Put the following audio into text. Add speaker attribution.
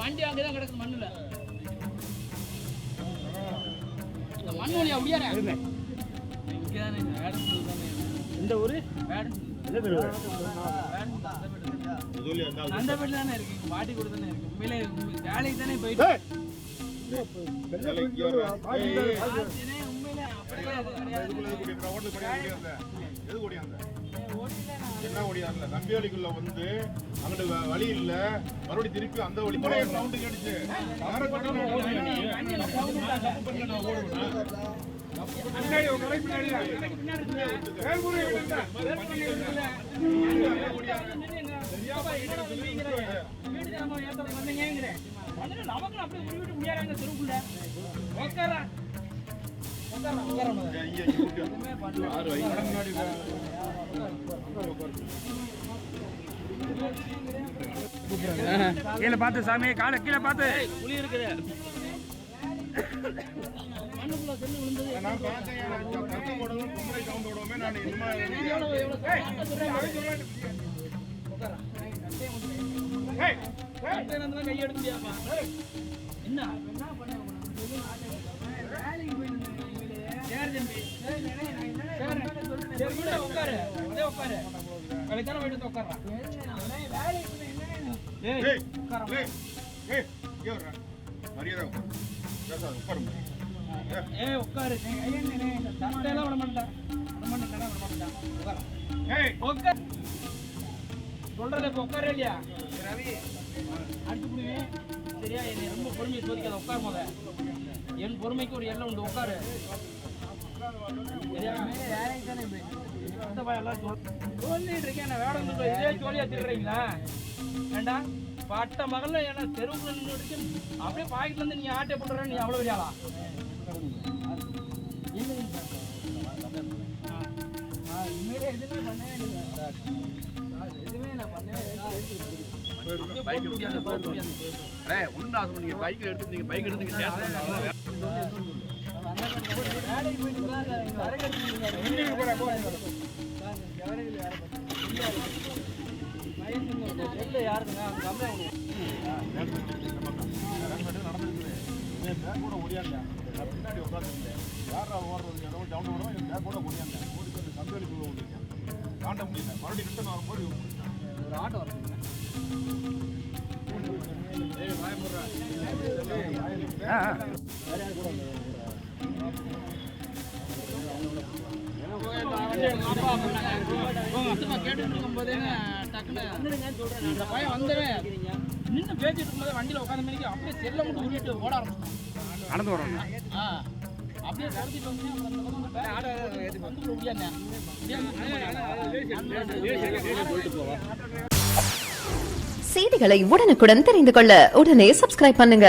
Speaker 1: வண்டி அங்கதான் கிடக்குது மண்ணுல. மண்ணு அப்படியா இந்த ஊரு அந்த பேர்ல தானே இருக்கு, பாட்டி கூட தானே இருக்கு. உண்மையிலே வேலைக்கு தானே போயிட்டு
Speaker 2: நம்பியாளிக்குள்ள வந்து அங்கிட்டு வழி இல்ல, மறுபடியும் திருப்பி அந்த வழி சவுண்டு கேட்டுச்சு.
Speaker 3: கீழே பார்த்து சாமி, காலை கீழே பார்த்து.
Speaker 1: புளி இருக்குது.
Speaker 2: நான் பார்த்தேன் பொம்பளை சவுண்ட் விடாம நான்
Speaker 1: கை எடுக்க முடியாமா? என்ன உட்காரு உட்காரு கலைத்தான போயிட்டு உட்கார்றான்.
Speaker 2: மரியாதை
Speaker 1: உட்காரு. சட்டையெல்லாம் விட மாட்டேன் சொல்றத இப்ப உட்கார இல்லையா? அடிச்சு புடுவேன் சரியா? என்னை ரொம்ப பொறுமையை சோதிக்காத. உட்கார போத என் பொறுமைக்கு ஒரு எல்லை உண்டு. உட்காரு. சொல்லிட்டு இருக்கேன் வேட இதே ஜோலியா திருடுறீங்களா? வேண்டாம் பட்ட மகள்ல என்ன தெருவுக்குள்ள நின்று அப்படியே பாக்கெட்ல இருந்து நீ ஆட்டை போட்டுற. நீ அவ்வளவு பெரியாளா? பின்னாடி உட்காந்துருந்தேன். யாரா ஓடுறது டவுன் ஓடுவோம். என் பேக் கூட ஓடியாந்தேன். ஓடி போய் சந்தோலிக்குள்ள ஓடிருக்கேன். தாண்ட முடியல. மறுபடியும் ரிட்டன் வரும்போது ஒரு ஆட்டோ வருதுங்க. கேட்டுட்டு இருக்கும் போதே டக்குன்னு சொல்றேன். அந்த பையன் வந்துடுவேன் நின்று பேசிட்டு இருக்கும்போது வண்டியில உட்காந்த மணிக்கு அப்படியே செல்ல மட்டும் உருட்டு ஓட ஆரம்பிச்சிட்டான். நடந்து வரோம். அப்படியே நடத்திட்டு வந்து முடியாது.
Speaker 4: செய்திகளை உடனுக்குடன் தெரிந்து கொள்ள உடனே சப்ஸ்கிரைப் பண்ணுங்க.